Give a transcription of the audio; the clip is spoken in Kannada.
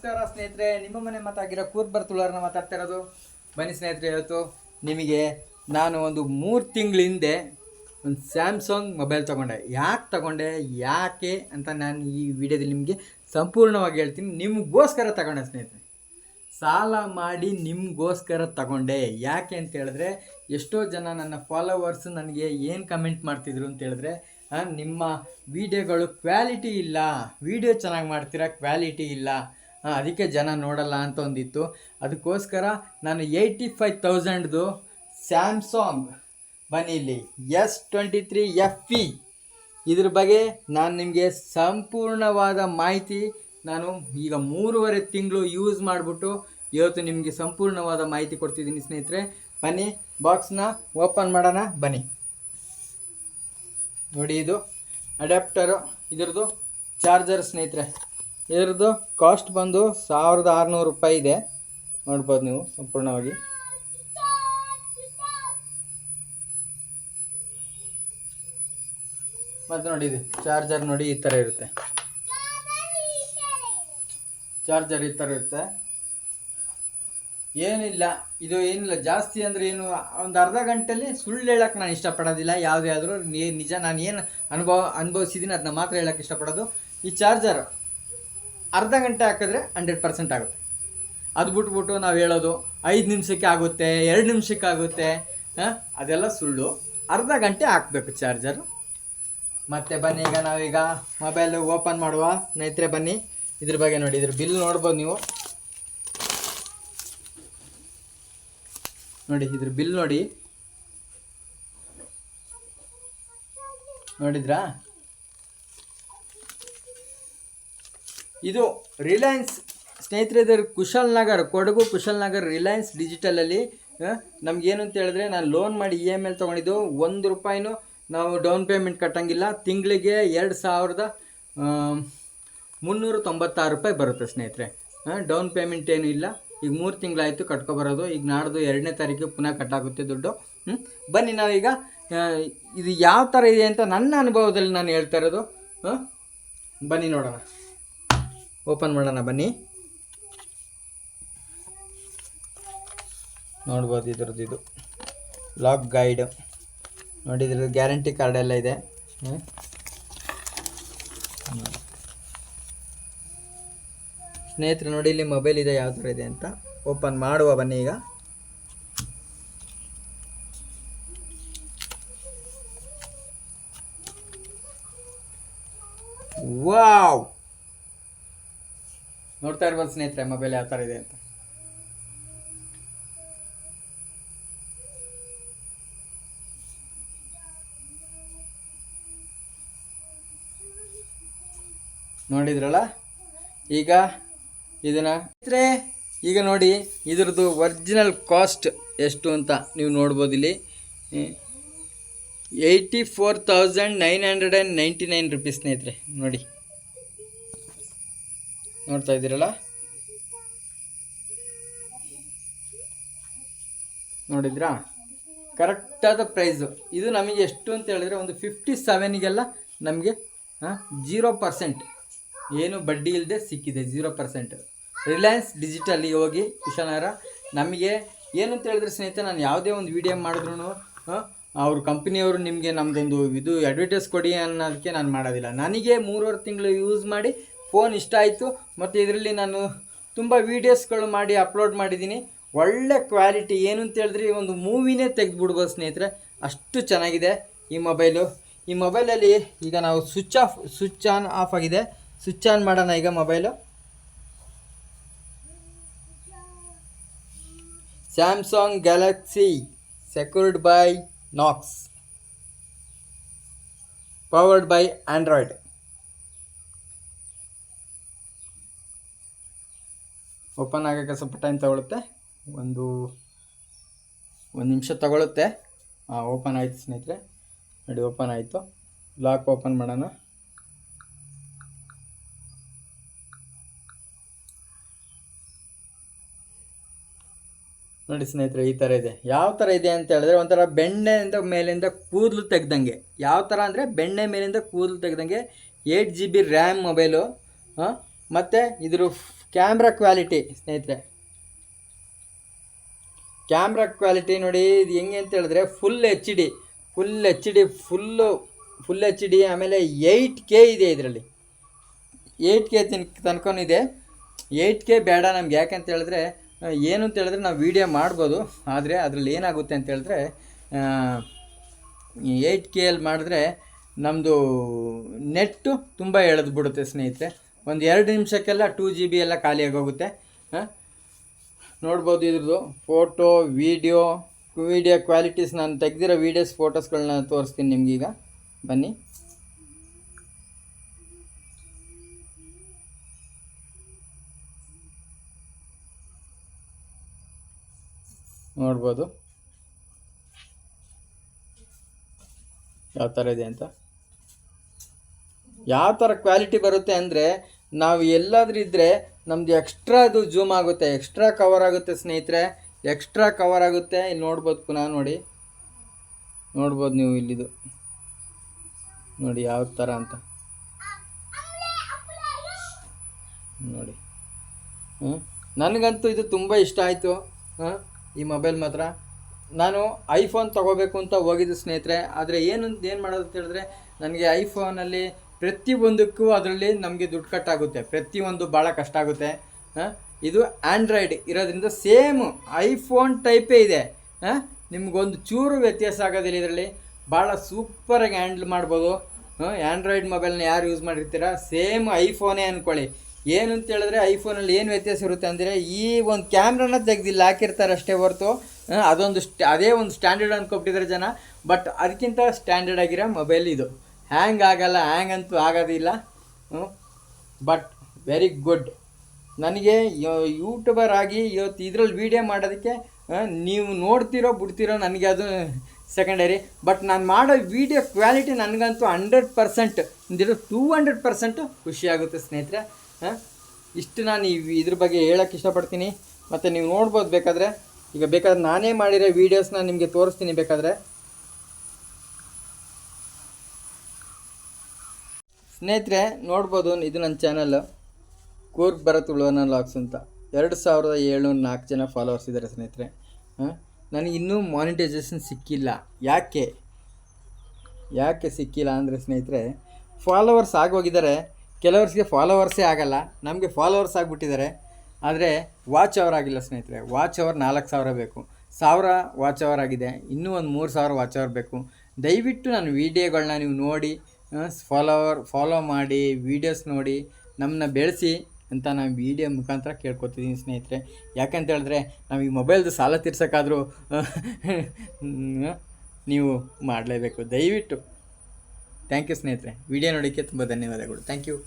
ನಮಸ್ಕಾರ ಸ್ನೇಹಿತರೆ, ನಿಮ್ಮ ಮನೆ ಮಾತಾಗಿರೋ ಕೂರ್ಬರ್ ತುಳಾರನ್ನ ಮಾತಾಡ್ತಾ ಇರೋದು. ಬನ್ನಿ ಸ್ನೇಹಿತರೆ, ಇವತ್ತು ನಿಮಗೆ ನಾನು ಒಂದು 3 ತಿಂಗಳ ಹಿಂದೆ ಒಂದು ಸ್ಯಾಮ್ಸಂಗ್ ಮೊಬೈಲ್ ತೊಗೊಂಡೆ. ಯಾಕೆ ಅಂತ ನಾನು ಈ ವಿಡಿಯೋದಲ್ಲಿ ನಿಮಗೆ ಸಂಪೂರ್ಣವಾಗಿ ಹೇಳ್ತೀನಿ. ನಿಮಗೋಸ್ಕರ ತಗೊಂಡೆ ಸ್ನೇಹಿತರೆ, ಸಾಲ ಮಾಡಿ ನಿಮಗೋಸ್ಕರ ತಗೊಂಡೆ. ಯಾಕೆ ಅಂತ ಹೇಳಿದ್ರೆ, ಎಷ್ಟೋ ಜನ ನನ್ನ ಫಾಲೋವರ್ಸ್ ನನಗೆ ಏನು ಕಮೆಂಟ್ ಮಾಡ್ತಿದ್ರು ಅಂತ ಹೇಳಿದ್ರೆ, ನಿಮ್ಮ ವಿಡಿಯೋಗಳು ಕ್ವಾಲಿಟಿ ಇಲ್ಲ, ವಿಡಿಯೋ ಚೆನ್ನಾಗಿ ಮಾಡ್ತೀರಾ, ಕ್ವಾಲಿಟಿ ಇಲ್ಲ, ಅದಕ್ಕೆ ಜನ ನೋಡಲ್ಲ ಅಂತ ಒಂದಿತ್ತು. ಅದಕ್ಕೋಸ್ಕರ ನಾನು 85,000ದು ಸ್ಯಾಮ್ಸಂಗ್ ಬನ್ನಿಲ್ಲಿ S23 FE ಇದ್ರ ಬಗ್ಗೆ ನಾನು ನಿಮಗೆ ಸಂಪೂರ್ಣವಾದ ಮಾಹಿತಿ ನಾನು ಈಗ 3.5 ತಿಂಗಳು ಯೂಸ್ ಮಾಡಿಬಿಟ್ಟು ಇವತ್ತು ನಿಮಗೆ ಸಂಪೂರ್ಣವಾದ ಮಾಹಿತಿ ಕೊಡ್ತಿದ್ದೀನಿ ಸ್ನೇಹಿತರೆ. ಬನ್ನಿ ಬಾಕ್ಸ್ನ ಓಪನ್ ಮಾಡೋಣ. ಬನ್ನಿ ನೋಡಿ, ಇದು ಅಡ್ಯಾಪ್ಟರು, ಇದ್ರದ್ದು ಚಾರ್ಜರ್ ಸ್ನೇಹಿತರೆ. ಇದ್ರದ್ದು ಕಾಸ್ಟ್ ಬಂದು 1,600 ರೂಪಾಯಿ ಇದೆ, ನೋಡ್ಬೋದು ನೀವು ಸಂಪೂರ್ಣವಾಗಿ. ಮತ್ತು ನೋಡಿ, ಇದು ಚಾರ್ಜರ್ ನೋಡಿ, ಈ ಥರ ಇರುತ್ತೆ. ಚಾರ್ಜರ್ ಈ ಥರ ಇರುತ್ತೆ. ಏನಿಲ್ಲ ಜಾಸ್ತಿ ಅಂದರೆ ಏನು, ಒಂದು ಅರ್ಧ ಗಂಟೆಯಲ್ಲಿ ಸುಳ್ಳು ಹೇಳೋಕ್ಕೆ ನಾನು ಇಷ್ಟಪಡೋದಿಲ್ಲ. ಯಾವುದೇ ಆದರೂ ನಿಜ, ನಾನು ಏನು ಅನುಭವಿಸಿದ್ದೀನಿ ಅದನ್ನ ಮಾತ್ರ ಹೇಳೋಕ್ಕೆ ಇಷ್ಟಪಡೋದು. ಈ ಚಾರ್ಜರ್ ಅರ್ಧ ಗಂಟೆ ಹಾಕಿದ್ರೆ 100% ಆಗುತ್ತೆ. ಅದು ಬಿಟ್ಬಿಟ್ಟು ನಾವು ಹೇಳೋದು 5 ನಿಮಿಷಕ್ಕೆ ಆಗುತ್ತೆ, 2 ನಿಮಿಷಕ್ಕೆ ಆಗುತ್ತೆ, ಅದೆಲ್ಲ ಸುಳ್ಳು. ಅರ್ಧ ಗಂಟೆ ಹಾಕಬೇಕು ಚಾರ್ಜರು. ಮತ್ತು ಬನ್ನಿ, ಈಗ ನಾವೀಗ ಮೊಬೈಲು ಓಪನ್ ಮಾಡುವ ಸ್ನೇಹಿತರೆ. ಬನ್ನಿ, ಇದ್ರ ಬಗ್ಗೆ ನೋಡಿ, ಇದ್ರ ಬಿಲ್ ನೋಡ್ಬೋದು ನೀವು. ನೋಡಿ, ಇದ್ರ ಬಿಲ್ ನೋಡಿದ್ರಾ? ಇದು ರಿಲಯನ್ಸ್ ಸ್ನೇಹಿತರೆ, ಇದರ ಕೊಡಗು ಕುಶಾಲನಗರ್ ರಿಲಯನ್ಸ್ ಡಿಜಿಟಲಲ್ಲಿ ನಮಗೇನು ಅಂತ ಹೇಳಿದ್ರೆ, ನಾನು ಲೋನ್ ಮಾಡಿ EMI ತೊಗೊಂಡಿದ್ದು. 1 ರೂಪಾಯಿನೂ ನಾವು ಡೌನ್ ಪೇಮೆಂಟ್ ಕಟ್ಟಂಗಿಲ್ಲ. ತಿಂಗಳಿಗೆ 2,396 ರೂಪಾಯಿ ಬರುತ್ತೆ ಸ್ನೇಹಿತರೆ. ಡೌನ್ ಪೇಮೆಂಟ್ ಏನೂ ಇಲ್ಲ. ಈಗ 3 ತಿಂಗಳಾಯಿತು ಕಟ್ಕೊಬರೋದು. ಈಗ ನಾಡ್ದು 2ನೇ ತಾರೀಕು ಪುನಃ ಕಟ್ಟಾಗುತ್ತೆ ದುಡ್ಡು. ಬನ್ನಿ, ನಾವೀಗ ಇದು ಯಾವ ಥರ ಇದೆ ಅಂತ ನನ್ನ ಅನುಭವದಲ್ಲಿ ನಾನು ಹೇಳ್ತಾ ಇರೋದು. ಬನ್ನಿ ನೋಡೋಣ, ಓಪನ್ ಮಾಡೋಣ. ಬನ್ನಿ, ನೋಡ್ಬೋದು ಇದ್ರದ್ದು ಇದು ಲಾಕ್ ಗೈಡ್ ನೋಡಿ. ಇದ್ರದ್ದು ಗ್ಯಾರಂಟಿ ಕಾರ್ಡ್ ಎಲ್ಲ ಇದೆ. ಸ್ನೇಹಿತರೆ ನೋಡಿ, ಇಲ್ಲಿ ಮೊಬೈಲ್ ಇದೆ, ಯಾವ ಥರ ಇದೆ ಅಂತ ಓಪನ್ ಮಾಡುವ. ಬನ್ನಿ ಈಗ. ವಾವ್, ನೋಡ್ತಾ ಇರ್ಬೋದು ಸ್ನೇಹಿತರೆ ಮೊಬೈಲ್ ಯಾವ ಥರ ಇದೆ ಅಂತ. ನೋಡಿದ್ರಲ್ಲ? ಈಗ ಈಗ ನೋಡಿ, ಇದ್ರದ್ದು ಒರಿಜಿನಲ್ ಕಾಸ್ಟ್ ಎಷ್ಟು ಅಂತ ನೀವು ನೋಡ್ಬೋದು ಇಲ್ಲಿ. 84,999 ರೂಪೀಸ್ ಸ್ನೇಹಿತರೆ. ನೋಡ್ತಾ ಇದ್ದೀರಲ್ಲ? ನೋಡಿದ್ರಾ? ಕರೆಕ್ಟಾದ ಪ್ರೈಸು. ಇದು ನಮಗೆ ಎಷ್ಟು ಅಂತ ಹೇಳಿದ್ರೆ, ಒಂದು 57ಗೆಲ್ಲ ನಮಗೆ 0% ಏನು ಬಡ್ಡಿ ಇಲ್ಲದೆ ಸಿಕ್ಕಿದೆ. 0% ರಿಲಯನ್ಸ್ ಡಿಜಿಟಲಿಗೆ ಹೋಗಿ ಕುಶಾಲನಗರ. ನಮಗೆ ಏನು ಅಂತ ಹೇಳಿದ್ರೆ ಸ್ನೇಹಿತರೆ, ನಾನು ಯಾವುದೇ ಒಂದು ವಿಡಿಯೋ ಮಾಡಿದ್ರು ಅವ್ರ ಕಂಪ್ನಿಯವರು ನಿಮಗೆ ನಮ್ಮದೊಂದು ಇದು ಅಡ್ವರ್ಟೈಸ್ ಕೊಡಿ ಅನ್ನೋದಕ್ಕೆ ನಾನು ಮಾಡೋದಿಲ್ಲ. ನನಗೆ 3.5 ತಿಂಗಳು ಯೂಸ್ ಮಾಡಿ ಫೋನ್ ಇಷ್ಟ ಆಯಿತು. ಮತ್ತು ಇದರಲ್ಲಿ ನಾನು ತುಂಬ ವೀಡಿಯೋಸ್ಗಳು ಮಾಡಿ ಅಪ್ಲೋಡ್ ಮಾಡಿದ್ದೀನಿ. ಒಳ್ಳೆ ಕ್ವಾಲಿಟಿ. ಏನು ಅಂತ ಹೇಳಿದ್ರೆ, ಒಂದು ಮೂವಿನೇ ತೆಗೆದುಬಿಡ್ಬೋದು ಸ್ನೇಹಿತರೆ, ಅಷ್ಟು ಚೆನ್ನಾಗಿದೆ ಈ ಮೊಬೈಲು. ಈ ಮೊಬೈಲಲ್ಲಿ ಈಗ ನಾವು ಸ್ವಿಚ್ ಆಫ್ ಆಗಿದೆ. ಸ್ವಿಚ್ ಆನ್ ಮಾಡೋಣ ಈಗ mobile. Samsung Galaxy secured by Knox, powered by Android. Open ಆಗೋಕ್ಕೆ ಸ್ವಲ್ಪ ಟೈಮ್ ತಗೊಳುತ್ತೆ, ಒಂದು ನಿಮಿಷ ತಗೊಳುತ್ತೆ. ಓಪನ್ ಆಯಿತು ಸ್ನೇಹಿತರೆ ನೋಡಿ, ಓಪನ್ ಆಯಿತು. ಲಾಕ್ ಓಪನ್ ಮಾಡೋಣ. ನೋಡಿ ಸ್ನೇಹಿತರೆ, ಈ ಥರ ಇದೆ. ಯಾವ ಥರ ಇದೆ ಅಂತ ಹೇಳಿದ್ರೆ, ಒಂಥರ ಬೆಣ್ಣೆಯಿಂದ ಮೇಲಿಂದ ಕೂದಲು ತೆಗ್ದಂಗೆ. ಯಾವ ಥರ ಅಂದರೆ ಬೆಣ್ಣೆ ಮೇಲಿಂದ ಕೂದಲು ತೆಗ್ದಂಗೆ. 8 GB ರ್ಯಾಮ್ ಮೊಬೈಲು. ಮತ್ತು ಇದ್ರ ಕ್ಯಾಮ್ರಾ ಕ್ವಾಲಿಟಿ ಸ್ನೇಹಿತರೆ, ಕ್ಯಾಮ್ರಾ ಕ್ವಾಲಿಟಿ ನೋಡಿ ಇದು ಹೆಂಗೆ ಅಂತ ಹೇಳಿದ್ರೆ full H D full H D. ಆಮೇಲೆ 8K ಇದೆ ಇದರಲ್ಲಿ, 8K ತನಕನಿದೆ. 8K ಬೇಡ ನಮ್ಗೆ, ಯಾಕಂತ ಹೇಳಿದ್ರೆ ಏನು ಅಂತ ಹೇಳಿದ್ರೆ ನಾವು ವೀಡಿಯೋ ಮಾಡ್ಬೋದು, ಆದರೆ ಅದರಲ್ಲಿ ಏನಾಗುತ್ತೆ ಅಂತ ಹೇಳಿದ್ರೆ 8K ಮಾಡಿದ್ರೆ ನಮ್ಮದು ನೆಟ್ಟು ತುಂಬ ಎಳೆದು ಬಿಡುತ್ತೆ ಸ್ನೇಹಿತರೆ. ಒಂದು 2 ನಿಮಿಷಕ್ಕೆಲ್ಲ 2 GB ಎಲ್ಲ ಖಾಲಿಯಾಗೋಗುತ್ತೆ. ನೋಡ್ಬೋದು ಇದ್ರದ್ದು ಫೋಟೋ ವಿಡಿಯೋ ಕ್ವಾಲಿಟೀಸ್. ನಾನು ತೆಗೆದಿರೋ ವೀಡಿಯೋಸ್ ಫೋಟೋಸ್ಗಳನ್ನ ತೋರಿಸ್ತೀನಿ ನಿಮಗೀಗ, ಬನ್ನಿ. ನೋಡ್ಬೋದು ಯಾವ ಥರ ಇದೆ ಅಂತ. ಯಾವ ಥರ ಕ್ವಾಲಿಟಿ ಬರುತ್ತೆ ಅಂದರೆ, ನಾವು ಎಲ್ಲಾದ್ರೂ ಇದ್ದರೆ ನಮ್ಮದು ಎಕ್ಸ್ಟ್ರಾ ಅದು ಜೂಮ್ ಆಗುತ್ತೆ, ಎಕ್ಸ್ಟ್ರಾ ಕವರ್ ಆಗುತ್ತೆ ಸ್ನೇಹಿತರೆ, ಎಕ್ಸ್ಟ್ರಾ ಕವರ್ ಆಗುತ್ತೆ. ಇಲ್ಲಿ ನೋಡ್ಬೋದು, ಪುನಃ ನೋಡ್ಬೋದು ನೀವು ಇಲ್ಲಿದು ನೋಡಿ ಯಾವ ಥರ ಅಂತ ನೋಡಿ. ನನಗಂತೂ ಇದು ತುಂಬ ಇಷ್ಟ ಆಯಿತು ಈ ಮೊಬೈಲ್ ಮಾತ್ರ. ನಾನು ಐಫೋನ್ ತೊಗೋಬೇಕು ಅಂತ ಹೋಗಿದ್ದು ಸ್ನೇಹಿತರೆ, ಆದರೆ ಏನು ಮಾಡೋದು ಅಂತ ಹೇಳಿದ್ರೆ ನನಗೆ ಐಫೋನಲ್ಲಿ ಪ್ರತಿಯೊಂದಕ್ಕೂ ಅದರಲ್ಲಿ ನಮಗೆ ದುಡ್ಡು ಕಟ್ಟಾಗುತ್ತೆ, ಪ್ರತಿಯೊಂದು ಭಾಳ ಕಷ್ಟ ಆಗುತ್ತೆ. ಇದು ಆ್ಯಂಡ್ರಾಯ್ಡ್ ಇರೋದ್ರಿಂದ ಸೇಮ್ ಐಫೋನ್ ಟೈಪೇ ಇದೆ, ನಿಮಗೊಂದು ಚೂರು ವ್ಯತ್ಯಾಸ ಆಗೋದಿಲ್ಲ. ಇದರಲ್ಲಿ ಭಾಳ ಸೂಪರಾಗಿ ಹ್ಯಾಂಡ್ಲ್ ಮಾಡ್ಬೋದು. ಆ್ಯಂಡ್ರಾಯ್ಡ್ ಮೊಬೈಲ್ನ ಯಾರು ಯೂಸ್ ಮಾಡಿರ್ತೀರ ಸೇಮ್ ಐಫೋನೇ ಅಂದ್ಕೊಳ್ಳಿ. ಏನು ಅಂತ ಹೇಳಿದ್ರೆ ಐಫೋನಲ್ಲಿ ಏನು ವ್ಯತ್ಯಾಸ ಇರುತ್ತೆ ಅಂದರೆ ಈ ಒಂದು ಕ್ಯಾಮ್ರಾನ ತೆಗೆದಿಲ್ಲ ಹಾಕಿರ್ತಾರೆ ಅಷ್ಟೇ ಹೊರತು ಅದೇ ಒಂದು ಸ್ಟ್ಯಾಂಡರ್ಡ್ ಅಂದ್ಕೊಬಿಟ್ಟಿದ್ದಾರೆ ಜನ. ಬಟ್ ಅದಕ್ಕಿಂತ ಸ್ಟ್ಯಾಂಡರ್ಡ್ ಆಗಿರೋ ಮೊಬೈಲ್ ಇದು. ಹ್ಯಾಂಗ್ ಆಗಲ್ಲ, ಹ್ಯಾಂಗ್ ಅಂತೂ ಆಗೋದಿಲ್ಲ. But very good. ನನಗೆ ಯೂಟ್ಯೂಬರ್ ಆಗಿ ಇವತ್ತು ಇದರಲ್ಲಿ ವೀಡಿಯೋ ಮಾಡೋದಕ್ಕೆ ನೀವು ನೋಡ್ತಿರೋ ಬಿಡ್ತಿರೋ ನನಗೆ ಅದು ಸೆಕೆಂಡರಿ. ಬಟ್ ನಾನು ಮಾಡೋ ವೀಡಿಯೋ ಕ್ವಾಲಿಟಿ ನನಗಂತೂ 100% ಇಂದಿರೋ 200% ಖುಷಿಯಾಗುತ್ತೆ ಸ್ನೇಹಿತರೆ. ಇಷ್ಟು ನಾನು ಇದ್ರ ಬಗ್ಗೆ ಹೇಳೋಕ್ಕೆ ಇಷ್ಟಪಡ್ತೀನಿ. ಮತ್ತು ನೀವು ನೋಡ್ಬೋದು ಬೇಕಾದರೆ, ಈಗ ಬೇಕಾದ್ರೆ ನಾನೇ ಮಾಡಿರೋ ವೀಡಿಯೋಸ್ನ ನಿಮಗೆ ತೋರಿಸ್ತೀನಿ ಬೇಕಾದರೆ. ಸ್ನೇಹಿತರೆ ನೋಡ್ಬೋದು, ಇದು ನನ್ನ ಚಾನಲ್ಲು ಕೂರ್ಗ್ ಭರತ್ ಉಳ್ವನ ಲಾಗ್ಸ್ ಅಂತ. 2704 ಜನ ಫಾಲೋವರ್ಸ್ ಇದ್ದಾರೆ ಸ್ನೇಹಿತರೆ. ನನಗೆ ಇನ್ನೂ ಮಾನಿಟೈಸೇಷನ್ ಸಿಕ್ಕಿಲ್ಲ. ಯಾಕೆ ಸಿಕ್ಕಿಲ್ಲ ಅಂದರೆ ಸ್ನೇಹಿತರೆ, ಫಾಲೋವರ್ಸ್ ಆಗೋಗಿದ್ದಾರೆ. ಕೆಲವರ್ಸ್ಗೆ ಫಾಲೋವರ್ಸೇ ಆಗಲ್ಲ, ನಮಗೆ ಫಾಲೋವರ್ಸ್ ಆಗಿಬಿಟ್ಟಿದ್ದಾರೆ. ಆದರೆ ವಾಚ್ ಅವರ್ ಆಗಿಲ್ಲ ಸ್ನೇಹಿತರೆ. ವಾಚ್ ಅವರ್ 4000 ಬೇಕು. 1000 ವಾಚ್ ಅವರ್ ಆಗಿದೆ, ಇನ್ನೂ ಒಂದು 3000 ವಾಚ್ ಅವರ್ ಬೇಕು. ದಯವಿಟ್ಟು ನನ್ನ ವೀಡಿಯೋಗಳನ್ನ ನೀವು ನೋಡಿ ಫಾಲೋ ಮಾಡಿ, ವೀಡಿಯೋಸ್ ನೋಡಿ ನಮ್ಮನ್ನ ಬೆಳೆಸಿ ಅಂತ ನಾನು ವೀಡಿಯೋ ಮುಖಾಂತರ ಕೇಳ್ಕೊತಿದ್ದೀನಿ ಸ್ನೇಹಿತರೆ. ಯಾಕಂತ ಹೇಳಿದ್ರೆ ನಾವು ಈ ಮೊಬೈಲ್ದು ಸಾಲ ತೀರ್ಸೋಕ್ಕಾದರೂ ನೀವು ಮಾಡಲೇಬೇಕು ದಯವಿಟ್ಟು. ಥ್ಯಾಂಕ್ ಯು ಸ್ನೇಹಿತರೆ, ವೀಡಿಯೋ ನೋಡೋಕ್ಕೆ ತುಂಬ ಧನ್ಯವಾದಗಳು. Thank you.